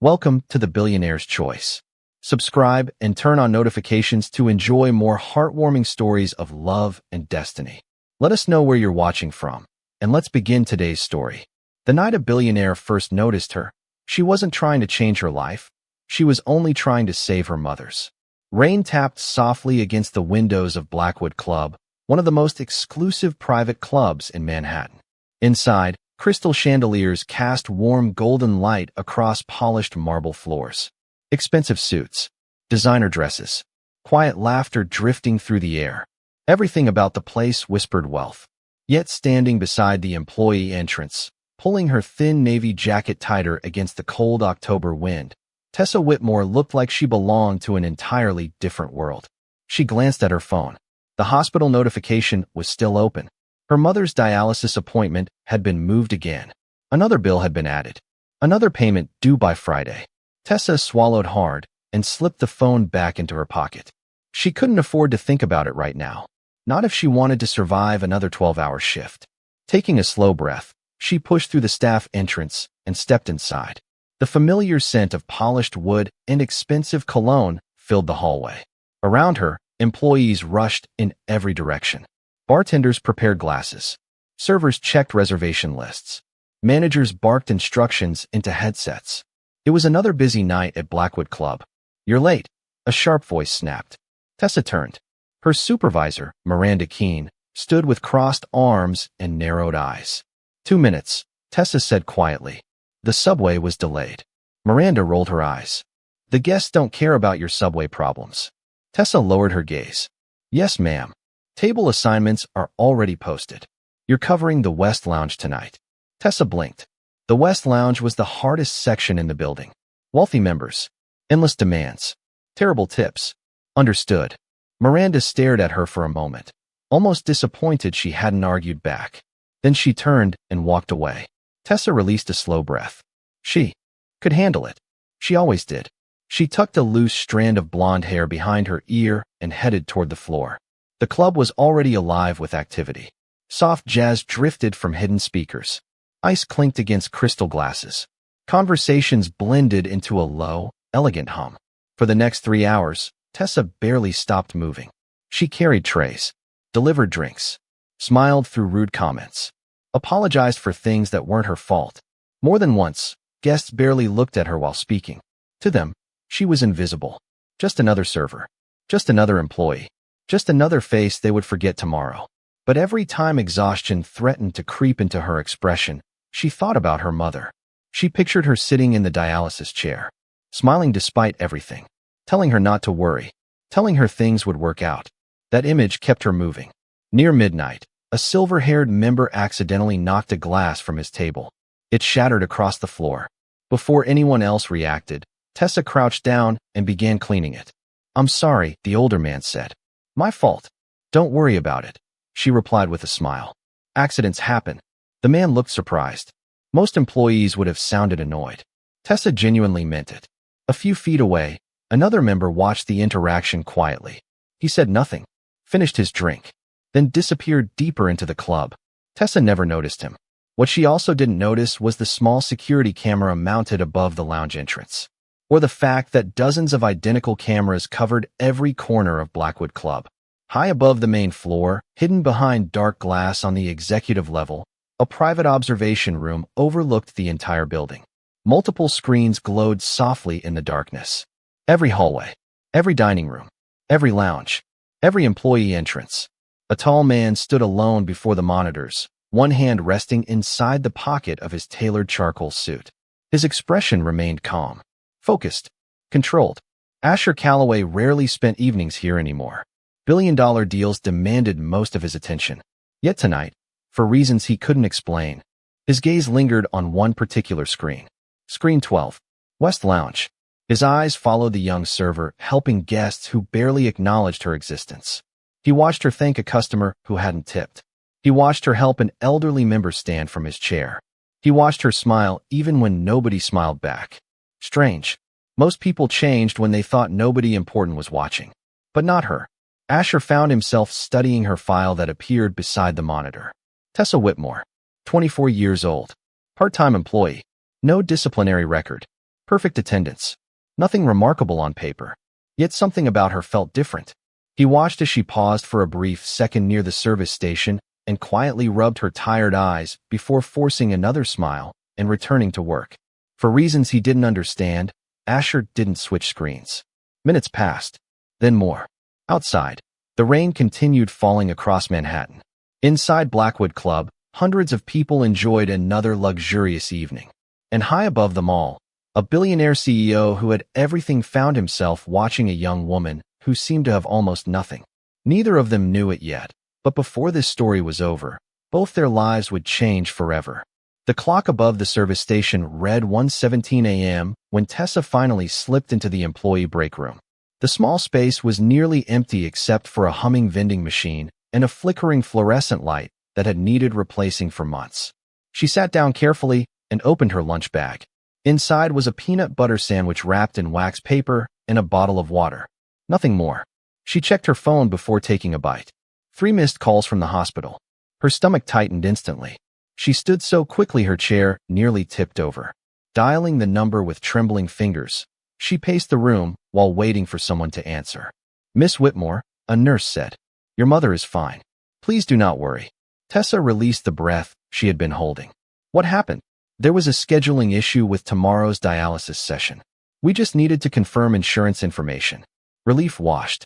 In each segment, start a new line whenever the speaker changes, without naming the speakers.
Welcome to the Billionaire's Choice. Subscribe and turn on notifications to enjoy more heartwarming stories of love and destiny. Let us know where you're watching from, and let's begin today's story. The night a billionaire first noticed her, she wasn't trying to change her life. She was only trying to save her mother's. Rain tapped softly against the windows of Blackwood Club, one of the most exclusive private clubs in Manhattan. Inside, crystal chandeliers cast warm golden light across polished marble floors. Expensive suits, designer dresses, quiet laughter drifting through the air. Everything about the place whispered wealth. Yet standing beside the employee entrance, pulling her thin navy jacket tighter against the cold October wind, Tessa Whitmore looked like she belonged to an entirely different world. She glanced at her phone. The hospital notification was still open. Her mother's dialysis appointment had been moved again. Another bill had been added. Another payment due by Friday. Tessa swallowed hard and slipped the phone back into her pocket. She couldn't afford to think about it right now. Not if she wanted to survive another 12-hour shift. Taking a slow breath, she pushed through the staff entrance and stepped inside. The familiar scent of polished wood and expensive cologne filled the hallway. Around her, employees rushed in every direction. Bartenders prepared glasses. Servers checked reservation lists. Managers barked instructions into headsets. It was another busy night at Blackwood Club. "You're late," a sharp voice snapped. Tessa turned. Her supervisor, Miranda Keene, stood with crossed arms and narrowed eyes. 2 minutes, Tessa said quietly. The subway was delayed. Miranda rolled her eyes. "The guests don't care about your subway problems." Tessa lowered her gaze. "Yes, ma'am. Table assignments are already posted. You're covering the West Lounge tonight." Tessa blinked. The West Lounge was the hardest section in the building. Wealthy members. Endless demands. Terrible tips. Understood. Miranda stared at her for a moment, almost disappointed she hadn't argued back. Then she turned and walked away. Tessa released a slow breath. She could handle it. She always did. She tucked a loose strand of blonde hair behind her ear and headed toward the floor. The club was already alive with activity. Soft jazz drifted from hidden speakers. Ice clinked against crystal glasses. Conversations blended into a low, elegant hum. For the next 3 hours, Tessa barely stopped moving. She carried trays, delivered drinks, smiled through rude comments, apologized for things that weren't her fault. More than once, guests barely looked at her while speaking. To them, she was invisible. Just another server. Just another employee. Just another face they would forget tomorrow. But every time exhaustion threatened to creep into her expression, she thought about her mother. She pictured her sitting in the dialysis chair, smiling despite everything, telling her not to worry, telling her things would work out. That image kept her moving. Near midnight, a silver-haired member accidentally knocked a glass from his table. It shattered across the floor. Before anyone else reacted, Tessa crouched down and began cleaning it. "I'm sorry," the older man said. "My fault." "Don't worry about it," she replied with a smile. "Accidents happen." The man looked surprised. Most employees would have sounded annoyed. Tessa genuinely meant it. A few feet away, another member watched the interaction quietly. He said nothing, finished his drink, then disappeared deeper into the club. Tessa never noticed him. What she also didn't notice was the small security camera mounted above the lounge entrance, or the fact that dozens of identical cameras covered every corner of Blackwood Club. High above the main floor, hidden behind dark glass on the executive level, a private observation room overlooked the entire building. Multiple screens glowed softly in the darkness. Every hallway, every dining room, every lounge, every employee entrance. A tall man stood alone before the monitors, one hand resting inside the pocket of his tailored charcoal suit. His expression remained calm. Focused, controlled. Asher Calloway rarely spent evenings here anymore. Billion-dollar deals demanded most of his attention. Yet tonight, for reasons he couldn't explain, his gaze lingered on one particular screen. Screen 12, West Lounge. His eyes followed the young server, helping guests who barely acknowledged her existence. He watched her thank a customer who hadn't tipped. He watched her help an elderly member stand from his chair. He watched her smile even when nobody smiled back. Strange. Most people changed when they thought nobody important was watching. But not her. Asher found himself studying her file that appeared beside the monitor. Tessa Whitmore, 24 years old. Part-time employee. No disciplinary record. Perfect attendance. Nothing remarkable on paper. Yet something about her felt different. He watched as she paused for a brief second near the service station and quietly rubbed her tired eyes before forcing another smile and returning to work. For reasons he didn't understand, Asher didn't switch screens. Minutes passed. Then more. Outside, the rain continued falling across Manhattan. Inside Blackwood Club, hundreds of people enjoyed another luxurious evening. And high above them all, a billionaire CEO who had everything found himself watching a young woman who seemed to have almost nothing. Neither of them knew it yet, but before this story was over, both their lives would change forever. The clock above the service station read 1:17 a.m. when Tessa finally slipped into the employee break room. The small space was nearly empty except for a humming vending machine and a flickering fluorescent light that had needed replacing for months. She sat down carefully and opened her lunch bag. Inside was a peanut butter sandwich wrapped in wax paper and a bottle of water. Nothing more. She checked her phone before taking a bite. 3 missed calls from the hospital. Her stomach tightened instantly. She stood so quickly her chair nearly tipped over. Dialing the number with trembling fingers, she paced the room while waiting for someone to answer. "Miss Whitmore," a nurse said. "Your mother is fine. Please do not worry." Tessa released the breath she had been holding. "What happened?" "There was a scheduling issue with tomorrow's dialysis session. We just needed to confirm insurance information." Relief washed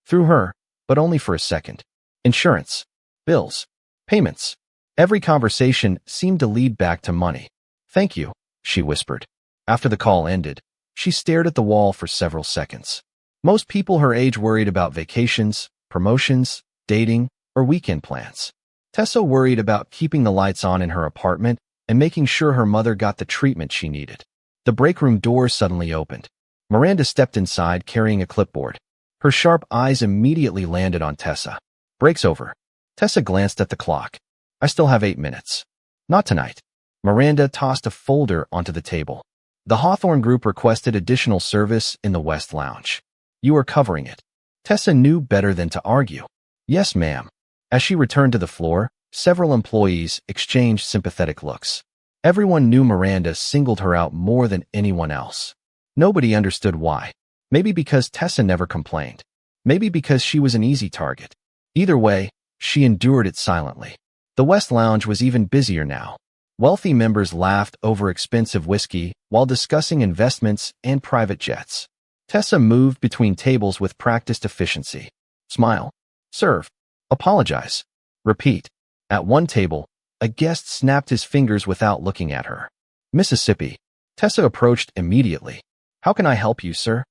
through her, but only for a second. Insurance, bills, payments. Every conversation seemed to lead back to money. "Thank you," she whispered. After the call ended, she stared at the wall for several seconds. Most people her age worried about vacations, promotions, dating, or weekend plans. Tessa worried about keeping the lights on in her apartment and making sure her mother got the treatment she needed. The break room door suddenly opened. Miranda stepped inside carrying a clipboard. Her sharp eyes immediately landed on Tessa. "Break's over." Tessa glanced at the clock. "I still have 8 minutes." "Not tonight." Miranda tossed a folder onto the table. "The Hawthorne Group requested additional service in the West Lounge. You are covering it." Tessa knew better than to argue. "Yes, ma'am." As she returned to the floor, several employees exchanged sympathetic looks. Everyone knew Miranda singled her out more than anyone else. Nobody understood why. Maybe because Tessa never complained. Maybe because she was an easy target. Either way, she endured it silently. The West Lounge was even busier now. Wealthy members laughed over expensive whiskey while discussing investments and private jets. Tessa moved between tables with practiced efficiency. Smile. Serve. Apologize. Repeat. At one table, a guest snapped his fingers without looking at her. "Mississippi." Tessa approached immediately. "How can I help you, sir?"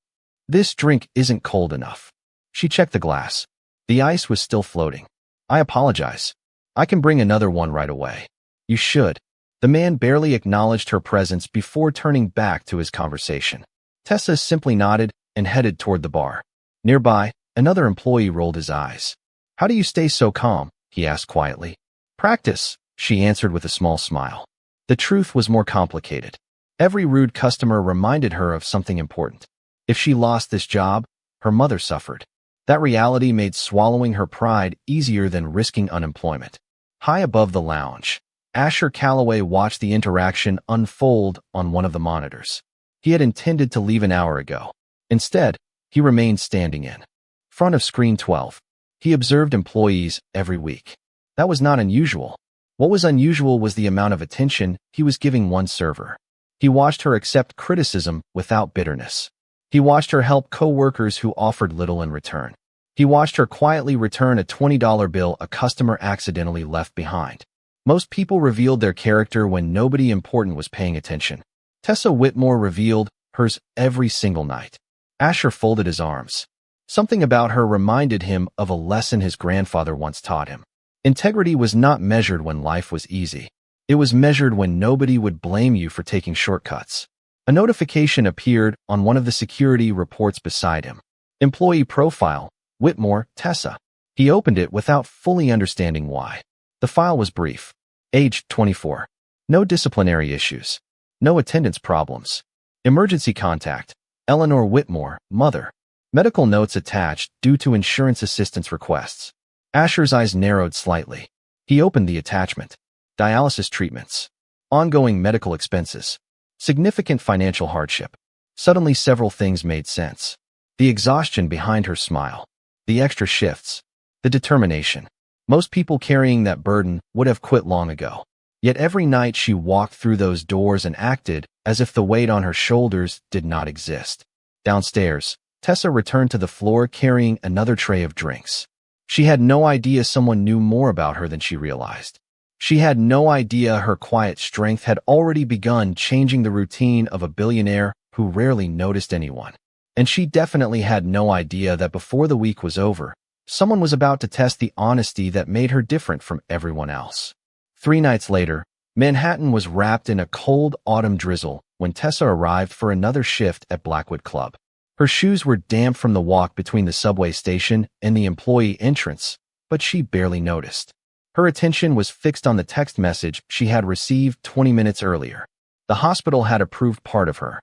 "This drink isn't cold enough." She checked the glass. The ice was still floating. "I apologize. I can bring another one right away." "You should." The man barely acknowledged her presence before turning back to his conversation. Tessa simply nodded and headed toward the bar. Nearby, another employee rolled his eyes. "How do you stay so calm?" he asked quietly. "Practice," she answered with a small smile. The truth was more complicated. Every rude customer reminded her of something important. If she lost this job, her mother suffered. That reality made swallowing her pride easier than risking unemployment. High above the lounge, Asher Calloway watched the interaction unfold on one of the monitors. He had intended to leave an hour ago. Instead, he remained standing in front of screen 12. He observed employees every week. That was not unusual. What was unusual was the amount of attention he was giving one server. He watched her accept criticism without bitterness. He watched her help coworkers who offered little in return. He watched her quietly return a $20 bill a customer accidentally left behind. Most people revealed their character when nobody important was paying attention. Tessa Whitmore revealed hers every single night. Asher folded his arms. Something about her reminded him of a lesson his grandfather once taught him. Integrity was not measured when life was easy. It was measured when nobody would blame you for taking shortcuts. A notification appeared on one of the security reports beside him. Employee profile, Whitmore, Tessa. He opened it without fully understanding why. The file was brief. Age 24. No disciplinary issues. No attendance problems. Emergency contact. Eleanor Whitmore, mother. Medical notes attached due to insurance assistance requests. Asher's eyes narrowed slightly. He opened the attachment. Dialysis treatments. Ongoing medical expenses. Significant financial hardship. Suddenly several things made sense. The exhaustion behind her smile, the extra shifts, the determination. Most people carrying that burden would have quit long ago. Yet every night she walked through those doors and acted as if the weight on her shoulders did not exist. Downstairs, Tessa returned to the floor carrying another tray of drinks. She had no idea someone knew more about her than she realized. She had no idea her quiet strength had already begun changing the routine of a billionaire who rarely noticed anyone. And she definitely had no idea that before the week was over, someone was about to test the honesty that made her different from everyone else. 3 nights later, Manhattan was wrapped in a cold autumn drizzle when Tessa arrived for another shift at Blackwood Club. Her shoes were damp from the walk between the subway station and the employee entrance, but she barely noticed. Her attention was fixed on the text message she had received 20 minutes earlier. The hospital had approved part of her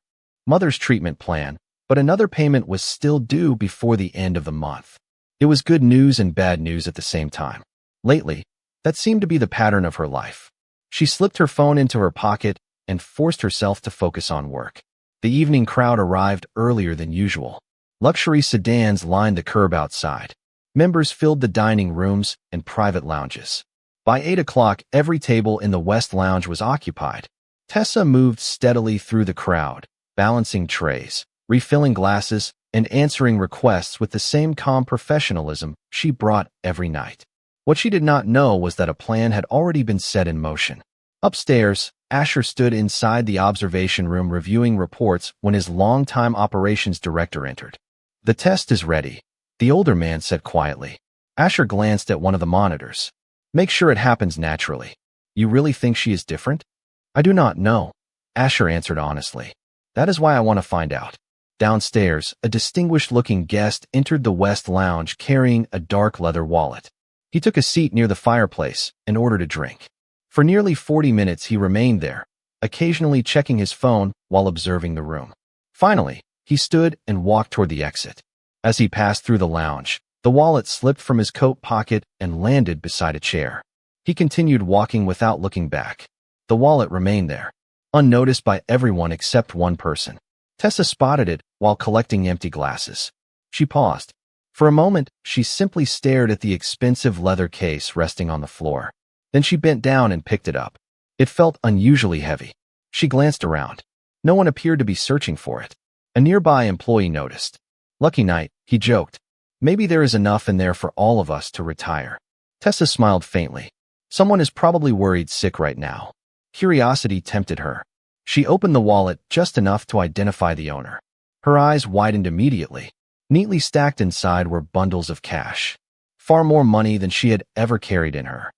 mother's treatment plan, but another payment was still due before the end of the month. It was good news and bad news at the same time. Lately, that seemed to be the pattern of her life. She slipped her phone into her pocket and forced herself to focus on work. The evening crowd arrived earlier than usual. Luxury sedans lined the curb outside. Members filled the dining rooms and private lounges. By 8 o'clock, every table in the West Lounge was occupied. Tessa moved steadily through the crowd, balancing trays, refilling glasses, and answering requests with the same calm professionalism she brought every night. What she did not know was that a plan had already been set in motion. Upstairs, Asher stood inside the observation room reviewing reports when his longtime operations director entered. "The test is ready," the older man said quietly. Asher glanced at one of the monitors. "Make sure it happens naturally. You really think she is different?" "I do not know," Asher answered honestly. "That is why I want to find out." Downstairs, a distinguished-looking guest entered the West Lounge carrying a dark leather wallet. He took a seat near the fireplace and ordered a drink. For nearly 40 minutes he remained there, occasionally checking his phone while observing the room. Finally, he stood and walked toward the exit. As he passed through the lounge, the wallet slipped from his coat pocket and landed beside a chair. He continued walking without looking back. The wallet remained there, unnoticed by everyone except one person. Tessa spotted it while collecting empty glasses. She paused. For a moment, she simply stared at the expensive leather case resting on the floor. Then she bent down and picked it up. It felt unusually heavy. She glanced around. No one appeared to be searching for it. A nearby employee noticed. "Lucky night," he joked. "Maybe there is enough in there for all of us to retire." Tessa smiled faintly. Someone is probably worried sick right now. Curiosity tempted her. She opened the wallet just enough to identify the owner. Her eyes widened immediately. Neatly stacked inside were bundles of cash. Far more money than she had ever carried in her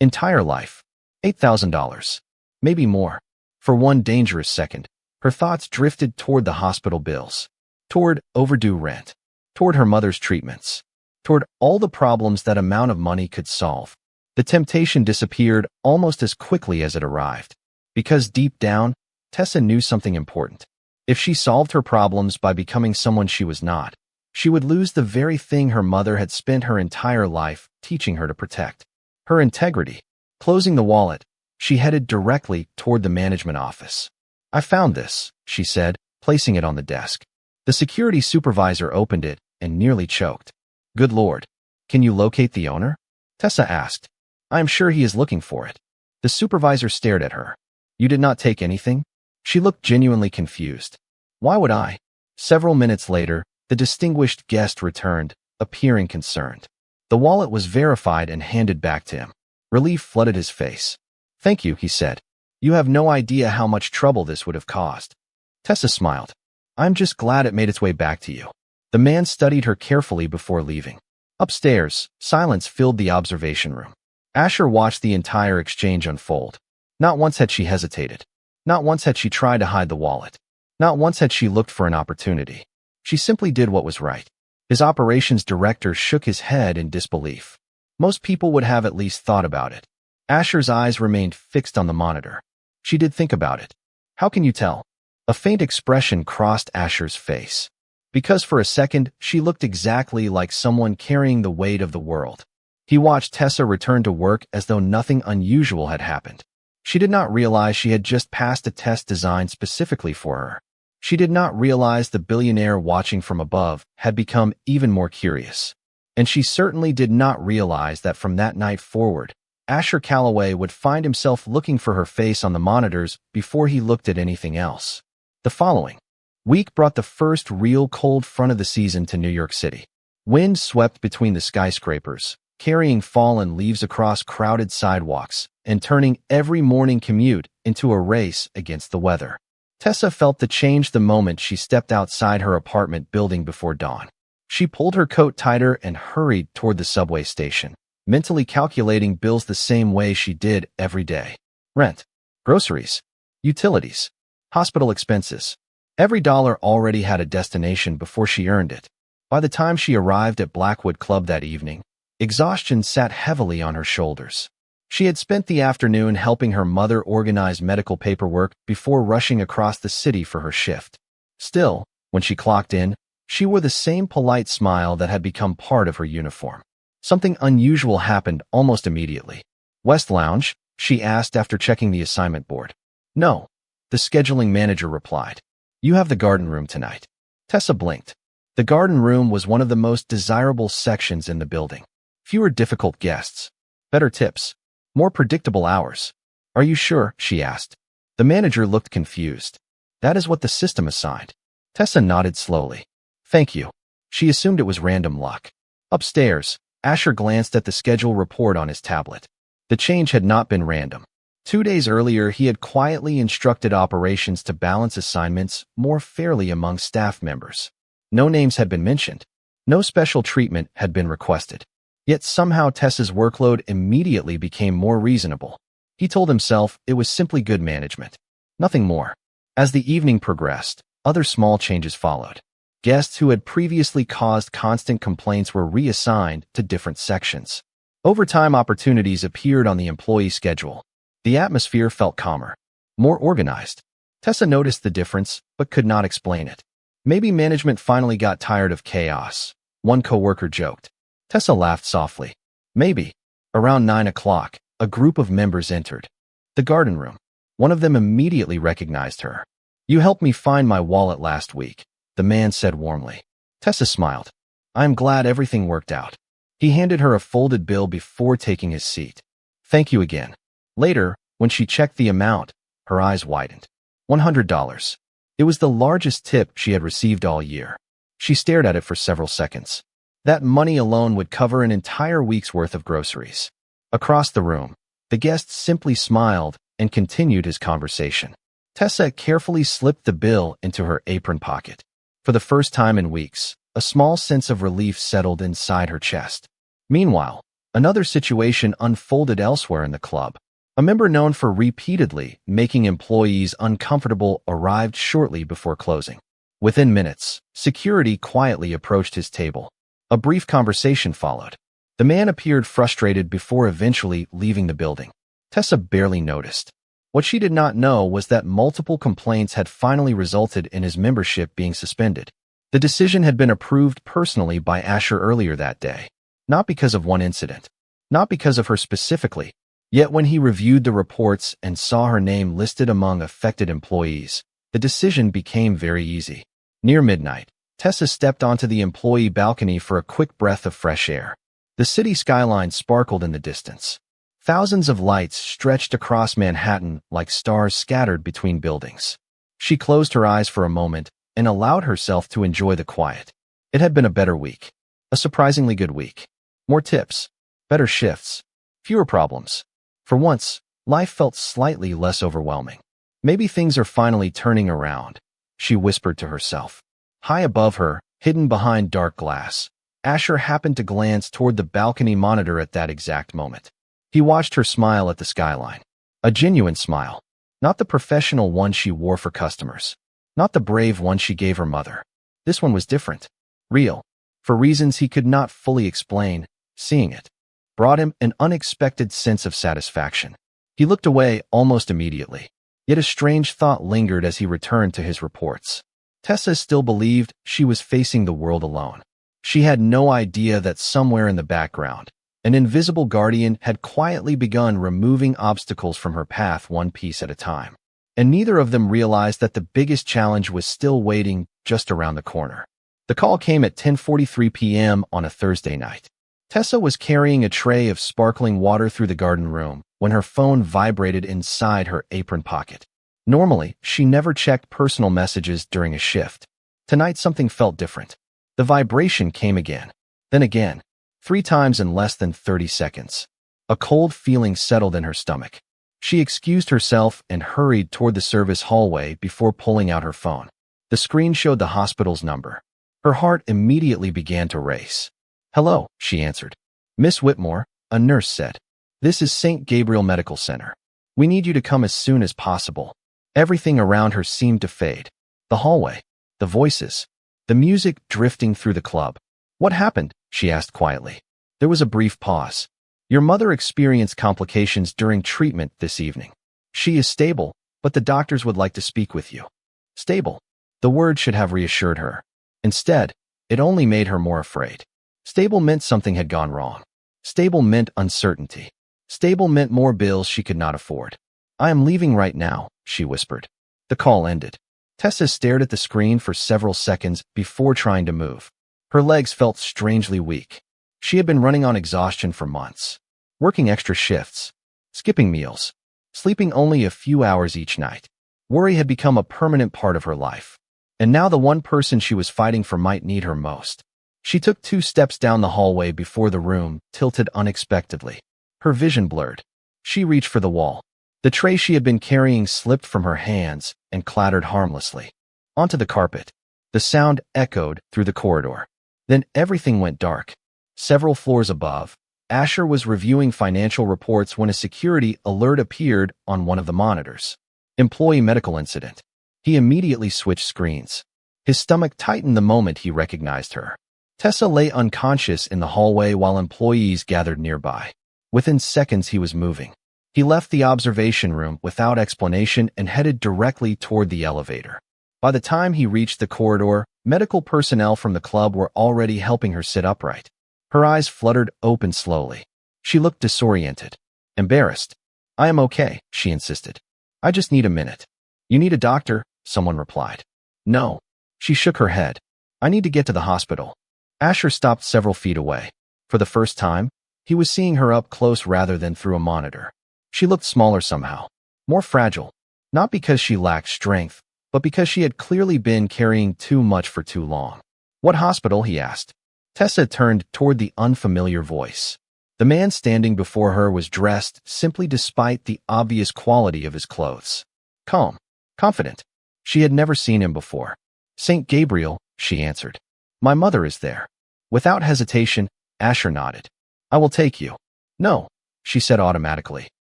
entire life. $8,000. Maybe more. For one dangerous second, her thoughts drifted toward the hospital bills, toward overdue rent, toward her mother's treatments, toward all the problems that amount of money could solve. The temptation disappeared almost as quickly as it arrived, because deep down, Tessa knew something important. If she solved her problems by becoming someone she was not, she would lose the very thing her mother had spent her entire life teaching her to protect: her integrity. Closing the wallet, she headed directly toward the management office. "I found this," she said, placing it on the desk. The security supervisor opened it and nearly choked. "Good Lord. Can you locate the owner?" Tessa asked. "I am sure he is looking for it." The supervisor stared at her. "You did not take anything?" She looked genuinely confused. "Why would I?" Several minutes later, the distinguished guest returned, appearing concerned. The wallet was verified and handed back to him. Relief flooded his face. "Thank you," he said. "You have no idea how much trouble this would have caused." Tessa smiled. "I'm just glad it made its way back to you." The man studied her carefully before leaving. Upstairs, silence filled the observation room. Asher watched the entire exchange unfold. Not once had she hesitated. Not once had she tried to hide the wallet. Not once had she looked for an opportunity. She simply did what was right. His operations director shook his head in disbelief. Most people would have at least thought about it. Asher's eyes remained fixed on the monitor. She did think about it. "How can you tell?" A faint expression crossed Asher's face. Because for a second, she looked exactly like someone carrying the weight of the world. He watched Tessa return to work as though nothing unusual had happened. She did not realize she had just passed a test designed specifically for her. She did not realize the billionaire watching from above had become even more curious. And she certainly did not realize that from that night forward, Asher Calloway would find himself looking for her face on the monitors before he looked at anything else. The following week brought the first real cold front of the season to New York City. Wind swept between the skyscrapers, carrying fallen leaves across crowded sidewalks and turning every morning commute into a race against the weather. Tessa felt the change the moment she stepped outside her apartment building before dawn. She pulled her coat tighter and hurried toward the subway station, mentally calculating bills the same way she did every day. Rent, groceries, utilities, hospital expenses. Every dollar already had a destination before she earned it. By the time she arrived at Blackwood Club that evening, exhaustion sat heavily on her shoulders. She had spent the afternoon helping her mother organize medical paperwork before rushing across the city for her shift. Still, when she clocked in, she wore the same polite smile that had become part of her uniform. Something unusual happened almost immediately. West Lounge? She asked after checking the assignment board. No, the scheduling manager replied. You have the garden room tonight. Tessa blinked. The garden room was one of the most desirable sections in the building. Fewer difficult guests, better tips, more predictable hours. Are you sure? She asked. The manager looked confused. That is what the system assigned. Tessa nodded slowly. Thank you. She assumed it was random luck. Upstairs, Asher glanced at the schedule report on his tablet. The change had not been random. 2 days earlier, he had quietly instructed operations to balance assignments more fairly among staff members. No names had been mentioned. No special treatment had been requested. Yet somehow Tessa's workload immediately became more reasonable. He told himself it was simply good management. Nothing more. As the evening progressed, other small changes followed. Guests who had previously caused constant complaints were reassigned to different sections. Overtime opportunities appeared on the employee schedule. The atmosphere felt calmer, more organized. Tessa noticed the difference, but could not explain it. Maybe management finally got tired of chaos, one coworker joked. Tessa laughed softly. Maybe. Around 9 o'clock, a group of members entered the garden room. One of them immediately recognized her. You helped me find my wallet last week, the man said warmly. Tessa smiled. I am glad everything worked out. He handed her a folded bill before taking his seat. Thank you again. Later, when she checked the amount, her eyes widened. $100. It was the largest tip she had received all year. She stared at it for several seconds. That money alone would cover an entire week's worth of groceries. Across the room, the guest simply smiled and continued his conversation. Tessa carefully slipped the bill into her apron pocket. For the first time in weeks, a small sense of relief settled inside her chest. Meanwhile, another situation unfolded elsewhere in the club. A member known for repeatedly making employees uncomfortable arrived shortly before closing. Within minutes, security quietly approached his table. A brief conversation followed. The man appeared frustrated before eventually leaving the building. Tessa barely noticed. What she did not know was that multiple complaints had finally resulted in his membership being suspended. The decision had been approved personally by Asher earlier that day. Not because of one incident. Not because of her specifically. Yet when he reviewed the reports and saw her name listed among affected employees, the decision became very easy. Near midnight, Tessa stepped onto the employee balcony for a quick breath of fresh air. The city skyline sparkled in the distance. Thousands of lights stretched across Manhattan like stars scattered between buildings. She closed her eyes for a moment and allowed herself to enjoy the quiet. It had been a better week. A surprisingly good week. More tips. Better shifts. Fewer problems. For once, life felt slightly less overwhelming. Maybe things are finally turning around, she whispered to herself. High above her, hidden behind dark glass, Asher happened to glance toward the balcony monitor at that exact moment. He watched her smile at the skyline. A genuine smile. Not the professional one she wore for customers. Not the brave one she gave her mother. This one was different. Real. For reasons he could not fully explain, seeing it brought him an unexpected sense of satisfaction. He looked away almost immediately. Yet a strange thought lingered as he returned to his reports. Tessa still believed she was facing the world alone. She had no idea that somewhere in the background, an invisible guardian had quietly begun removing obstacles from her path one piece at a time. and neither of them realized that the biggest challenge was still waiting just around the corner. The call came at 10:43 p.m. on a Thursday night. Tessa was carrying a tray of sparkling water through the garden room when her phone vibrated inside her apron pocket. Normally, she never checked personal messages during a shift. Tonight, something felt different. The vibration came again, then again, 3 times in less than 30 seconds. A cold feeling settled in her stomach. She excused herself and hurried toward the service hallway before pulling out her phone. The screen showed the hospital's number. Her heart immediately began to race. "Hello," she answered. "Miss Whitmore," a nurse said. "This is St. Gabriel Medical Center. We need you to come as soon as possible." Everything around her seemed to fade. The hallway, the voices, the music drifting through the club. "What happened?" she asked quietly. There was a brief pause. "Your mother experienced complications during treatment this evening. She is stable, but the doctors would like to speak with you." Stable. The word should have reassured her. Instead, it only made her more afraid. Stable meant something had gone wrong. Stable meant uncertainty. Stable meant more bills she could not afford. "I am leaving right now," she whispered. The call ended. Tessa stared at the screen for several seconds before trying to move. Her legs felt strangely weak. She had been running on exhaustion for months, working extra shifts, skipping meals, sleeping only a few hours each night. Worry had become a permanent part of her life. And now the one person she was fighting for might need her most. She took 2 steps down the hallway before the room tilted unexpectedly. Her vision blurred. She reached for the wall. The tray she had been carrying slipped from her hands and clattered harmlessly onto the carpet. The sound echoed through the corridor. Then everything went dark. Several floors above, Asher was reviewing financial reports when a security alert appeared on one of the monitors. Employee medical incident. He immediately switched screens. His stomach tightened the moment he recognized her. Tessa lay unconscious in the hallway while employees gathered nearby. Within seconds, he was moving. He left the observation room without explanation and headed directly toward the elevator. By the time he reached the corridor, medical personnel from the club were already helping her sit upright. Her eyes fluttered open slowly. She looked disoriented, embarrassed. "I am okay," she insisted. "I just need a minute." "You need a doctor?" someone replied. "No." She shook her head. "I need to get to the hospital." Asher stopped several feet away. For the first time, he was seeing her up close rather than through a monitor. She looked smaller somehow, more fragile, not because she lacked strength, but because she had clearly been carrying too much for too long. "What hospital?" he asked. Tessa turned toward the unfamiliar voice. The man standing before her was dressed simply despite the obvious quality of his clothes. Calm, confident. She had never seen him before. "St. Gabriel," she answered. "My mother is there." Without hesitation, Asher nodded. "I will take you." "No," she said automatically.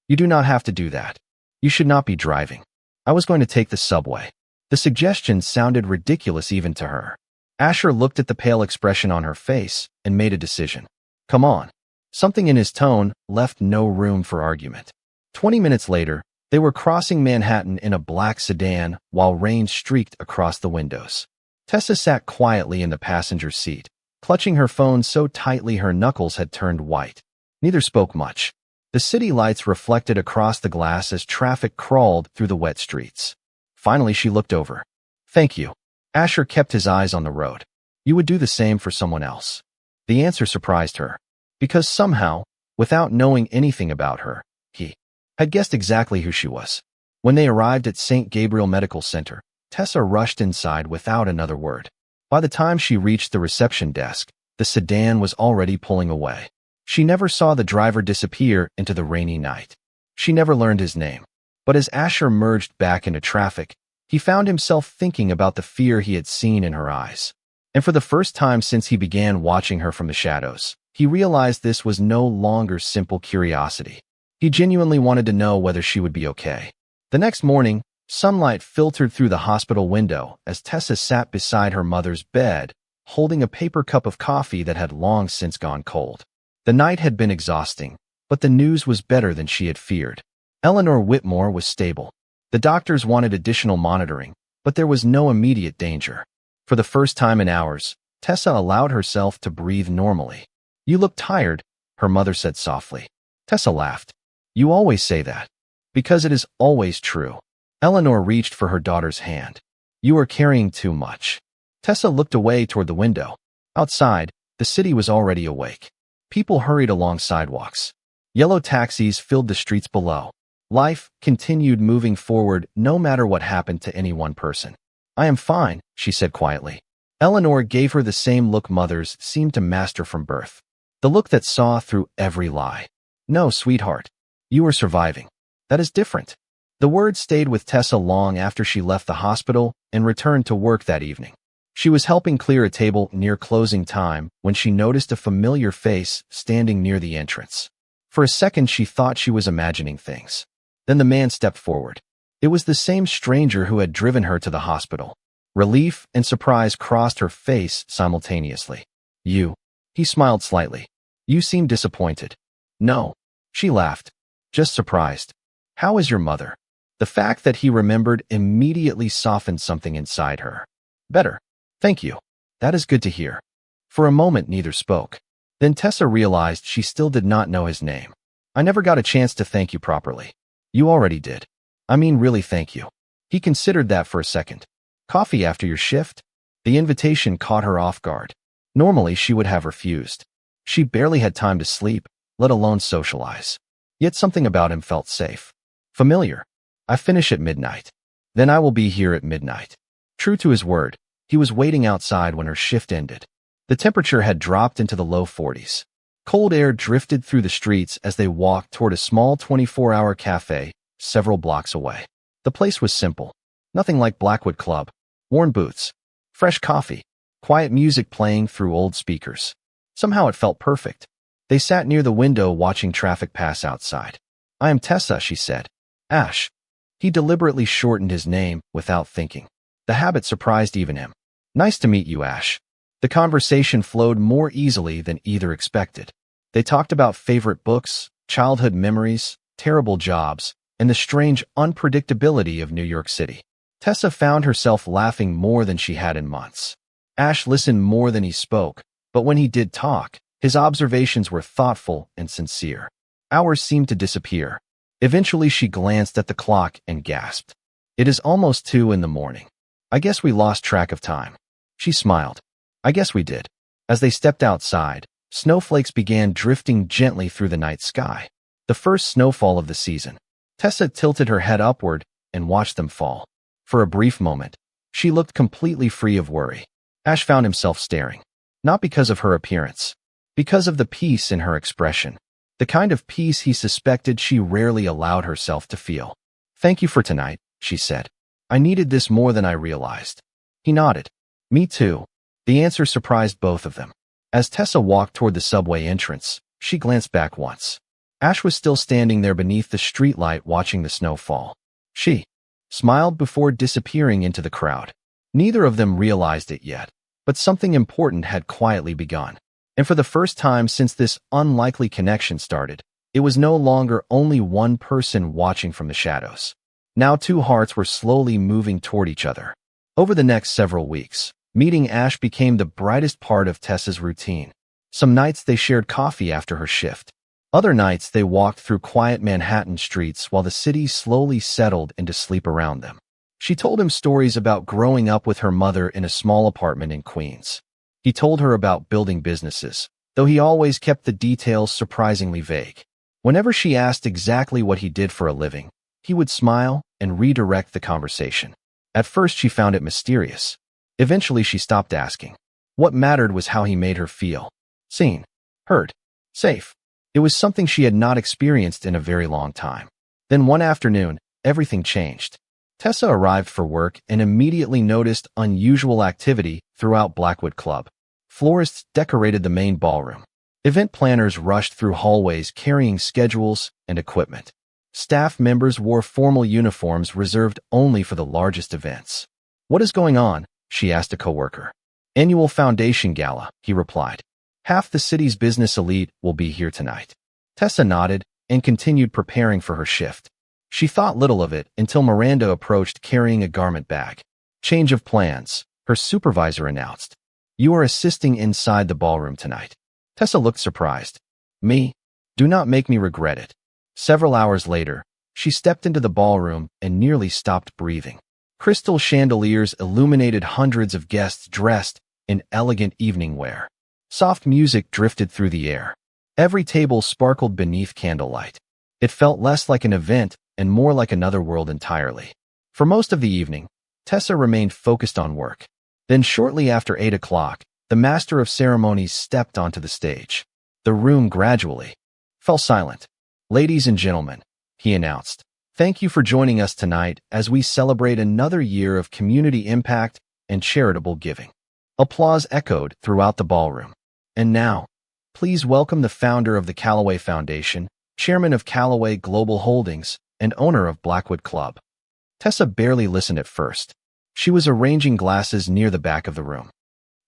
"You do not have to do that. You should not be driving. I was going to take the subway." The suggestion sounded ridiculous even to her. Asher looked at the pale expression on her face and made a decision. "Come on." Something in his tone left no room for argument. 20 minutes later, they were crossing Manhattan in a black sedan while rain streaked across the windows. Tessa sat quietly in the passenger seat, clutching her phone so tightly her knuckles had turned white. Neither spoke much. The city lights reflected across the glass as traffic crawled through the wet streets. Finally, she looked over. "Thank you." Asher kept his eyes on the road. "You would do the same for someone else." The answer surprised her, because somehow, without knowing anything about her, he had guessed exactly who she was. When they arrived at St. Gabriel Medical Center, Tessa rushed inside without another word. By the time she reached the reception desk, the sedan was already pulling away. She never saw the driver disappear into the rainy night. She never learned his name. But as Asher merged back into traffic, he found himself thinking about the fear he had seen in her eyes. And for the first time since he began watching her from the shadows, he realized this was no longer simple curiosity. He genuinely wanted to know whether she would be okay. The next morning, sunlight filtered through the hospital window as Tessa sat beside her mother's bed, holding a paper cup of coffee that had long since gone cold. The night had been exhausting, but the news was better than she had feared. Eleanor Whitmore was stable. The doctors wanted additional monitoring, but there was no immediate danger. For the first time in hours, Tessa allowed herself to breathe normally. "You look tired," her mother said softly. Tessa laughed. "You always say that." "Because it is always true." Eleanor reached for her daughter's hand. You are carrying too much. Tessa looked away toward the window. Outside, the city was already awake. People hurried along sidewalks. Yellow taxis filled the streets below. Life continued moving forward no matter what happened to any one person. I am fine, she said quietly. Eleanor gave her the same look mothers seemed to master from birth. The look that saw through every lie. No, sweetheart. You are surviving. That is different. The words stayed with Tessa long after she left the hospital and returned to work that evening. She was helping clear a table near closing time when she noticed a familiar face standing near the entrance. For a second, she thought she was imagining things. Then the man stepped forward. It was the same stranger who had driven her to the hospital. Relief and surprise crossed her face simultaneously. You. He smiled slightly. You seem disappointed. No. She laughed. Just surprised. How is your mother? The fact that he remembered immediately softened something inside her. Better. Thank you. That is good to hear. For a moment, neither spoke. Then Tessa realized she still did not know his name. I never got a chance to thank you properly. You already did. I mean, really, thank you. He considered that for a second. Coffee after your shift? The invitation caught her off guard. Normally, she would have refused. She barely had time to sleep, let alone socialize. Yet something about him felt safe. Familiar. I finish at midnight. Then I will be here at midnight. True to his word, he was waiting outside when her shift ended. The temperature had dropped into the low 40s. Cold air drifted through the streets as they walked toward a small 24-hour cafe several blocks away. The place was simple. Nothing like Blackwood Club. Worn booths. Fresh coffee. Quiet music playing through old speakers. Somehow it felt perfect. They sat near the window watching traffic pass outside. I am Tessa, she said. Ash. He deliberately shortened his name without thinking. The habit surprised even him. Nice to meet you, Ash. The conversation flowed more easily than either expected. They talked about favorite books, childhood memories, terrible jobs, and the strange unpredictability of New York City. Tessa found herself laughing more than she had in months. Ash listened more than he spoke, but when he did talk, his observations were thoughtful and sincere. Hours seemed to disappear. Eventually, she glanced at the clock and gasped. It is almost 2 in the morning. I guess we lost track of time. She smiled. I guess we did. As they stepped outside, snowflakes began drifting gently through the night sky. The first snowfall of the season. Tessa tilted her head upward and watched them fall. For a brief moment, she looked completely free of worry. Ash found himself staring. Not because of her appearance. Because of the peace in her expression. The kind of peace he suspected she rarely allowed herself to feel. Thank you for tonight, she said. I needed this more than I realized. He nodded. Me too. The answer surprised both of them. As Tessa walked toward the subway entrance, she glanced back once. Ash was still standing there beneath the streetlight watching the snow fall. She smiled before disappearing into the crowd. Neither of them realized it yet, but something important had quietly begun. And for the first time since this unlikely connection started, it was no longer only one person watching from the shadows. Now 2 hearts were slowly moving toward each other. Over the next several weeks, meeting Ash became the brightest part of Tessa's routine. Some nights they shared coffee after her shift. Other nights they walked through quiet Manhattan streets while the city slowly settled into sleep around them. She told him stories about growing up with her mother in a small apartment in Queens. He told her about building businesses, though he always kept the details surprisingly vague. Whenever she asked exactly what he did for a living, he would smile and redirect the conversation. At first she found it mysterious. Eventually she stopped asking. What mattered was how he made her feel. Seen, heard, safe. It was something she had not experienced in a very long time. Then one afternoon, everything changed. Tessa arrived for work and immediately noticed unusual activity throughout Blackwood Club. Florists decorated the main ballroom. Event planners rushed through hallways carrying schedules and equipment. Staff members wore formal uniforms reserved only for the largest events. What is going on? She asked a coworker. Annual foundation gala, he replied. Half the city's business elite will be here tonight. Tessa nodded and continued preparing for her shift. She thought little of it until Miranda approached carrying a garment bag. Change of plans, her supervisor announced. You are assisting inside the ballroom tonight. Tessa looked surprised. Me? Do not make me regret it. Several hours later, She stepped into the ballroom and nearly stopped breathing. Crystal chandeliers illuminated hundreds of guests dressed in elegant evening wear. Soft music drifted through the air. Every table sparkled beneath candlelight. It felt less like an event and more like another world entirely. For most of the evening, Tessa remained focused on work. Then shortly after 8 o'clock, the master of ceremonies stepped onto the stage. The room gradually fell silent. "Ladies and gentlemen," he announced, "thank you for joining us tonight as we celebrate another year of community impact and charitable giving." Applause echoed throughout the ballroom. "And now, please welcome the founder of the Callaway Foundation, chairman of Callaway Global Holdings, and owner of Blackwood Club." Tessa barely listened at first. She was arranging glasses near the back of the room.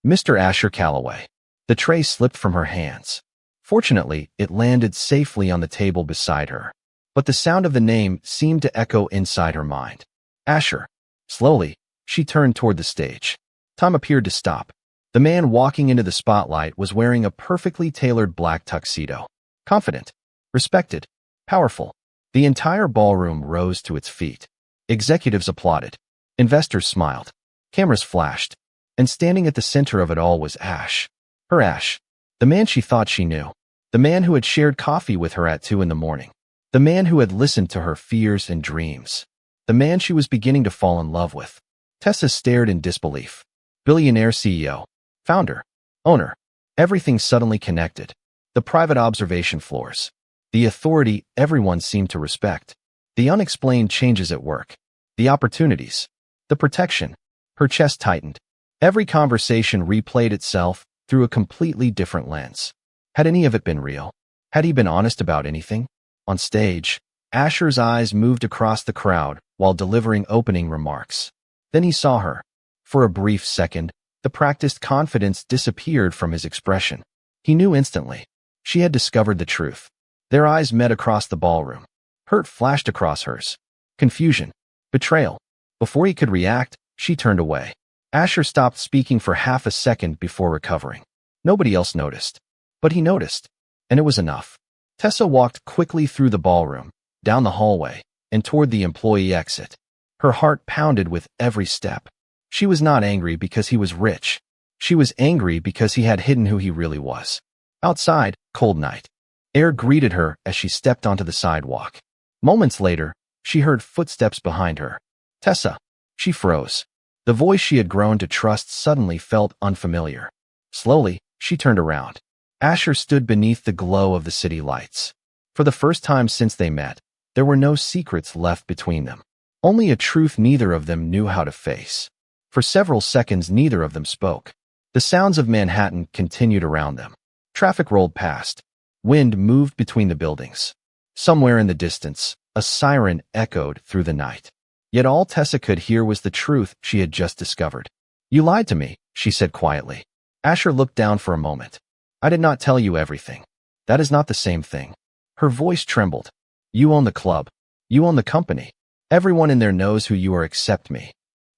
"Mr. Asher Callaway." The tray slipped from her hands. Fortunately, it landed safely on the table beside her. But the sound of the name seemed to echo inside her mind. "Asher." Slowly, she turned toward the stage. Time appeared to stop. The man walking into the spotlight was wearing a perfectly tailored black tuxedo. Confident, respected, powerful. The entire ballroom rose to its feet. Executives applauded. Investors smiled. Cameras flashed. And standing at the center of it all was Ash. Her Ash. The man she thought she knew. The man who had shared coffee with her at 2 in the morning. The man who had listened to her fears and dreams. The man she was beginning to fall in love with. Tessa stared in disbelief. Billionaire CEO. Founder. Owner. Everything suddenly connected. The private observation floors. The authority everyone seemed to respect. The unexplained changes at work. The opportunities. The protection. Her chest tightened. Every conversation replayed itself through a completely different lens. Had any of it been real? Had he been honest about anything? On stage, Asher's eyes moved across the crowd while delivering opening remarks. Then he saw her. For a brief second, the practiced confidence disappeared from his expression. He knew instantly. She had discovered the truth. Their eyes met across the ballroom. Hurt flashed across hers. Confusion. Betrayal. Before he could react, she turned away. Asher stopped speaking for half a second before recovering. Nobody else noticed. But he noticed. And it was enough. Tessa walked quickly through the ballroom, down the hallway, and toward the employee exit. Her heart pounded with every step. She was not angry because he was rich. She was angry because he had hidden who he really was. Outside, cold night. Air greeted her as she stepped onto the sidewalk. Moments later, she heard footsteps behind her. "Tessa." She froze. The voice she had grown to trust suddenly felt unfamiliar. Slowly, she turned around. Asher stood beneath the glow of the city lights. For the first time since they met, there were no secrets left between them. Only a truth neither of them knew how to face. For several seconds, neither of them spoke. The sounds of Manhattan continued around them. Traffic rolled past. Wind moved between the buildings. Somewhere in the distance, a siren echoed through the night. Yet all Tessa could hear was the truth she had just discovered. "You lied to me," she said quietly. Asher looked down for a moment. "I did not tell you everything. That is not the same thing." Her voice trembled. "You own the club. You own the company. Everyone in there knows who you are except me."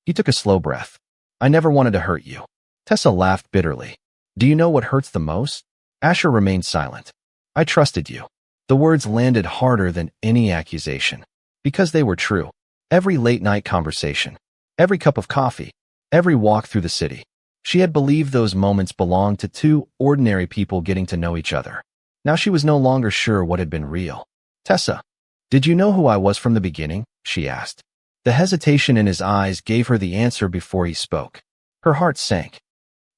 He took a slow breath. "I never wanted to hurt you." Tessa laughed bitterly. "Do you know what hurts the most?" Asher remained silent. "I trusted you." The words landed harder than any accusation. Because they were true. Every late-night conversation. Every cup of coffee. Every walk through the city. She had believed those moments belonged to two ordinary people getting to know each other. Now she was no longer sure what had been real. "Tessa, did you know who I was from the beginning?" she asked. The hesitation in his eyes gave her the answer before he spoke. Her heart sank.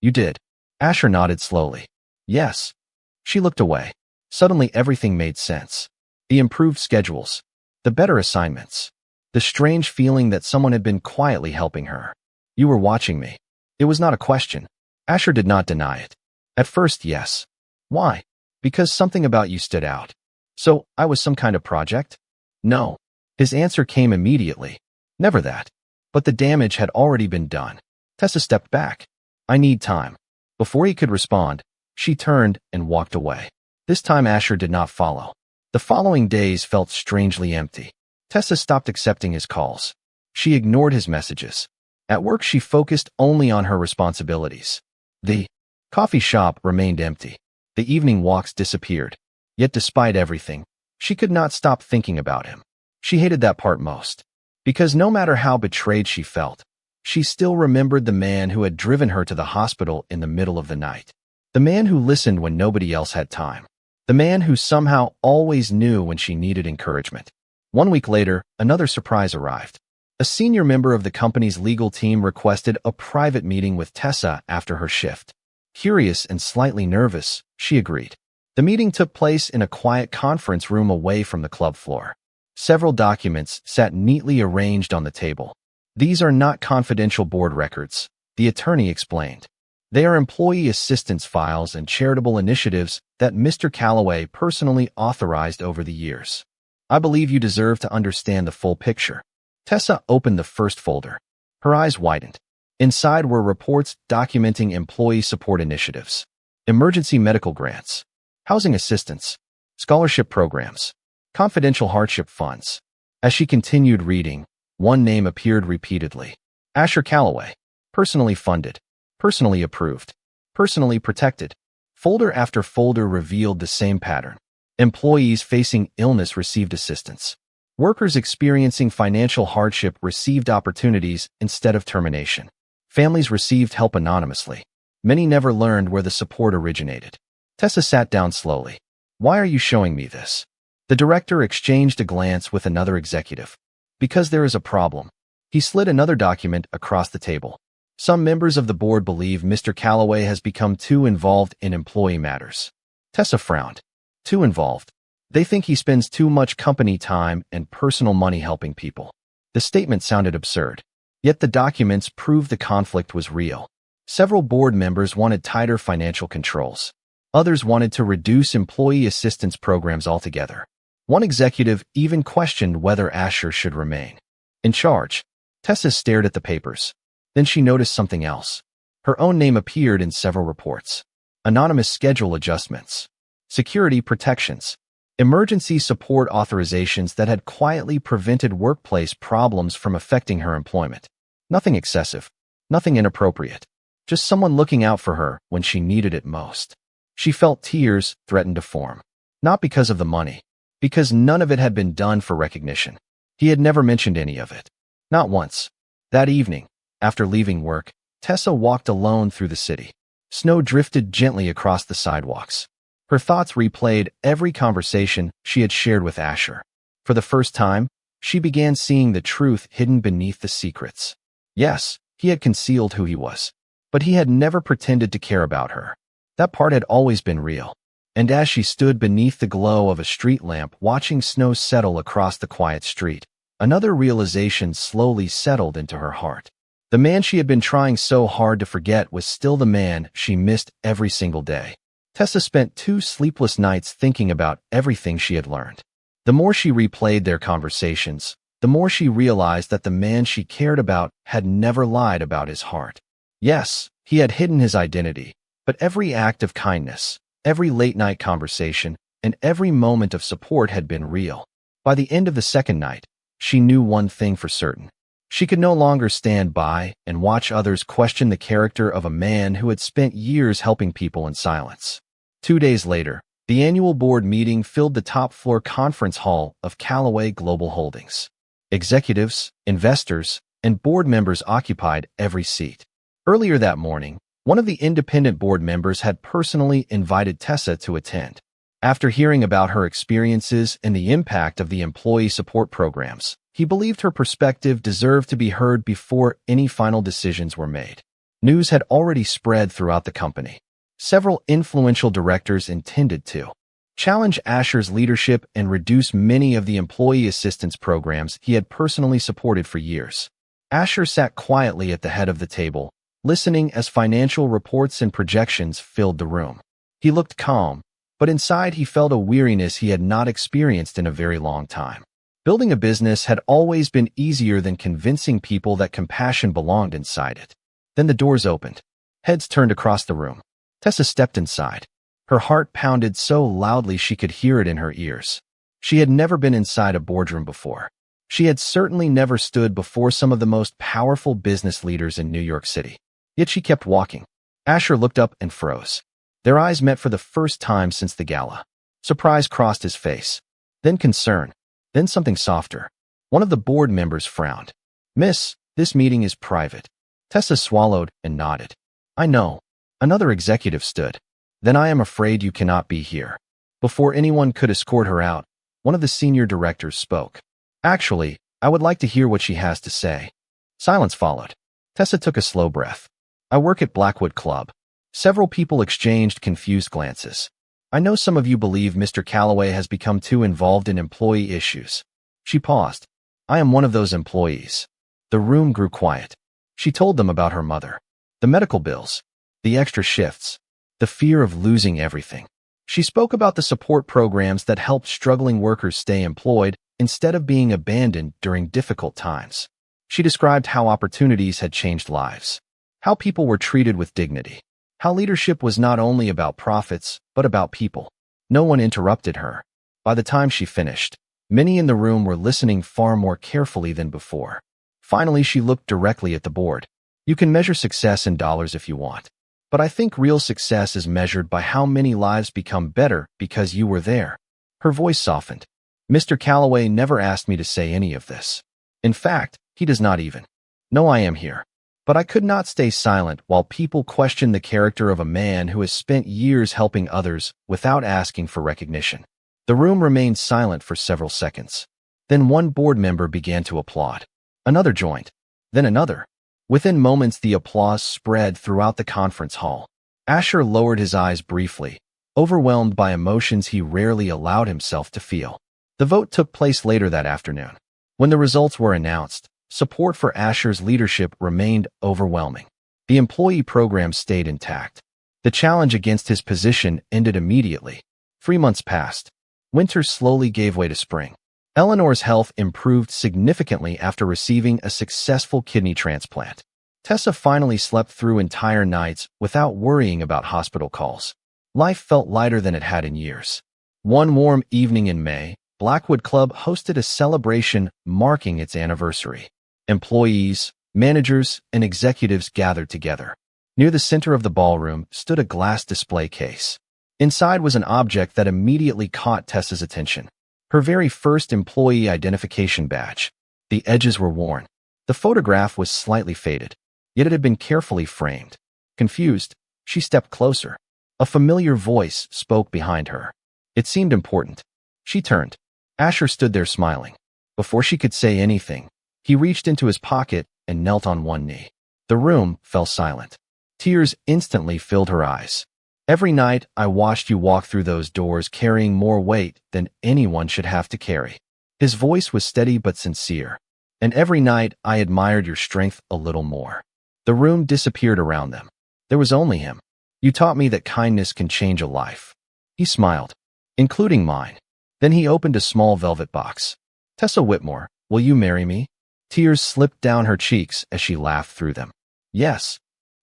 "You did." Asher nodded slowly. "Yes." She looked away. Suddenly everything made sense. The improved schedules. The better assignments. The strange feeling that someone had been quietly helping her. "You were watching me." It was not a question. Asher did not deny it. At first, yes. "Why?" "Because something about you stood out." "So, I was some kind of project?" "No." His answer came immediately. "Never that." But the damage had already been done. Tessa stepped back. "I need time." Before he could respond, she turned and walked away. This time Asher did not follow. The following days felt strangely empty. Tessa stopped accepting his calls. She ignored his messages. At work, she focused only on her responsibilities. The coffee shop remained empty. The evening walks disappeared. Yet despite everything, she could not stop thinking about him. She hated that part most. Because no matter how betrayed she felt, she still remembered the man who had driven her to the hospital in the middle of the night. The man who listened when nobody else had time. The man who somehow always knew when she needed encouragement. 1 week later, another surprise arrived. A senior member of the company's legal team requested a private meeting with Tessa after her shift. Curious and slightly nervous, she agreed. The meeting took place in a quiet conference room away from the club floor. Several documents sat neatly arranged on the table. These are not confidential board records, the attorney explained. They are employee assistance files and charitable initiatives that Mr. Calloway personally authorized over the years. I believe you deserve to understand the full picture. Tessa opened the first folder. Her eyes widened. Inside were reports documenting employee support initiatives, emergency medical grants, housing assistance, scholarship programs, confidential hardship funds. As she continued reading, one name appeared repeatedly. Asher Calloway. Personally funded. Personally approved. Personally protected. Folder after folder revealed the same pattern. Employees facing illness received assistance. Workers experiencing financial hardship received opportunities instead of termination. Families received help anonymously. Many never learned where the support originated. Tessa sat down slowly. Why are you showing me this? The director exchanged a glance with another executive. Because there is a problem. He slid another document across the table. Some members of the board believe Mr. Calloway has become too involved in employee matters. Tessa frowned. Too involved. They think he spends too much company time and personal money helping people. The statement sounded absurd. Yet the documents proved the conflict was real. Several board members wanted tighter financial controls. Others wanted to reduce employee assistance programs altogether. One executive even questioned whether Asher should remain in charge. Tessa stared at the papers. Then she noticed something else. Her own name appeared in several reports. Anonymous schedule adjustments. Security protections. Emergency support authorizations that had quietly prevented workplace problems from affecting her employment. Nothing excessive. Nothing inappropriate. Just someone looking out for her when she needed it most. She felt tears threaten to form. Not because of the money. Because none of it had been done for recognition. He had never mentioned any of it. Not once. That evening, after leaving work, Tessa walked alone through the city. Snow drifted gently across the sidewalks. Her thoughts replayed every conversation she had shared with Asher. For the first time, she began seeing the truth hidden beneath the secrets. Yes, he had concealed who he was. But he had never pretended to care about her. That part had always been real. And as she stood beneath the glow of a street lamp watching snow settle across the quiet street, another realization slowly settled into her heart. The man she had been trying so hard to forget was still the man she missed every single day. Tessa spent 2 sleepless nights thinking about everything she had learned. The more she replayed their conversations, the more she realized that the man she cared about had never lied about his heart. Yes, he had hidden his identity, but every act of kindness, every late-night conversation, and every moment of support had been real. By the end of the second night, she knew one thing for certain. She could no longer stand by and watch others question the character of a man who had spent years helping people in silence. 2 days later, the annual board meeting filled the top-floor conference hall of Calloway Global Holdings. Executives, investors, and board members occupied every seat. Earlier that morning, one of the independent board members had personally invited Tessa to attend. After hearing about her experiences and the impact of the employee support programs, he believed her perspective deserved to be heard before any final decisions were made. News had already spread throughout the company. Several influential directors intended to challenge Asher's leadership and reduce many of the employee assistance programs he had personally supported for years. Asher sat quietly at the head of the table, listening as financial reports and projections filled the room. He looked calm, but inside he felt a weariness he had not experienced in a very long time. Building a business had always been easier than convincing people that compassion belonged inside it. Then the doors opened. Heads turned across the room. Tessa stepped inside. Her heart pounded so loudly she could hear it in her ears. She had never been inside a boardroom before. She had certainly never stood before some of the most powerful business leaders in New York City. Yet she kept walking. Asher looked up and froze. Their eyes met for the first time since the gala. Surprise crossed his face. Then concern. Then something softer. One of the board members frowned. "Miss, this meeting is private." Tessa swallowed and nodded. "I know." Another executive stood. "Then I am afraid you cannot be here." Before anyone could escort her out, one of the senior directors spoke. "Actually, I would like to hear what she has to say." Silence followed. Tessa took a slow breath. "I work at Blackwood Club." Several people exchanged confused glances. "I know some of you believe Mr. Calloway has become too involved in employee issues." She paused. "I am one of those employees." The room grew quiet. She told them about her mother, the medical bills, the extra shifts, the fear of losing everything. She spoke about the support programs that helped struggling workers stay employed instead of being abandoned during difficult times. She described how opportunities had changed lives, how people were treated with dignity, how leadership was not only about profits, but about people. No one interrupted her. By the time she finished, many in the room were listening far more carefully than before. Finally, she looked directly at the board. "You can measure success in dollars if you want, but I think real success is measured by how many lives become better because you were there." Her voice softened. "Mr. Calloway never asked me to say any of this. In fact, he does not even know I am here. But I could not stay silent while people questioned the character of a man who has spent years helping others without asking for recognition." The room remained silent for several seconds. Then one board member began to applaud. Another joined. Then another. Within moments, the applause spread throughout the conference hall. Asher lowered his eyes briefly, overwhelmed by emotions he rarely allowed himself to feel. The vote took place later that afternoon. When the results were announced, support for Asher's leadership remained overwhelming. The employee program stayed intact. The challenge against his position ended immediately. 3 months passed. Winter slowly gave way to spring. Eleanor's health improved significantly after receiving a successful kidney transplant. Tessa finally slept through entire nights without worrying about hospital calls. Life felt lighter than it had in years. One warm evening in May, Blackwood Club hosted a celebration marking its anniversary. Employees, managers, and executives gathered together. Near the center of the ballroom stood a glass display case. Inside was an object that immediately caught Tessa's attention. Her very first employee identification badge. The edges were worn. The photograph was slightly faded, yet it had been carefully framed. Confused, she stepped closer. A familiar voice spoke behind her. It seemed important. She turned. Asher stood there smiling. Before she could say anything, he reached into his pocket and knelt on one knee. The room fell silent. Tears instantly filled her eyes. "Every night, I watched you walk through those doors carrying more weight than anyone should have to carry." His voice was steady but sincere. "And every night, I admired your strength a little more." The room disappeared around them. There was only him. "You taught me that kindness can change a life." He smiled. "Including mine." Then he opened a small velvet box. "Tessa Whitmore, will you marry me?" Tears slipped down her cheeks as she laughed through them. "Yes."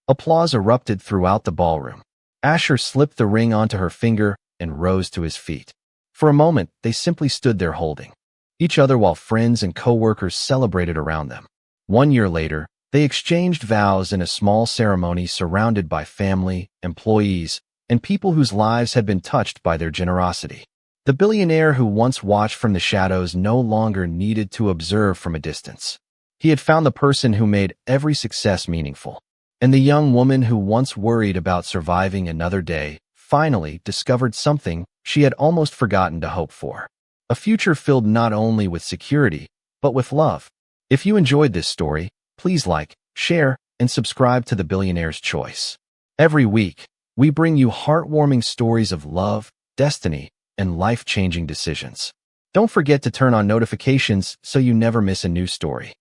Applause erupted throughout the ballroom. Asher slipped the ring onto her finger and rose to his feet. For a moment, they simply stood there holding each other while friends and co-workers celebrated around them. 1 year later, they exchanged vows in a small ceremony surrounded by family, employees, and people whose lives had been touched by their generosity. The billionaire who once watched from the shadows no longer needed to observe from a distance. He had found the person who made every success meaningful. And the young woman who once worried about surviving another day finally discovered something she had almost forgotten to hope for. A future filled not only with security, but with love. If you enjoyed this story, please like, share, and subscribe to The Billionaire's Choice. Every week, we bring you heartwarming stories of love, destiny, and life-changing decisions. Don't forget to turn on notifications so you never miss a new story.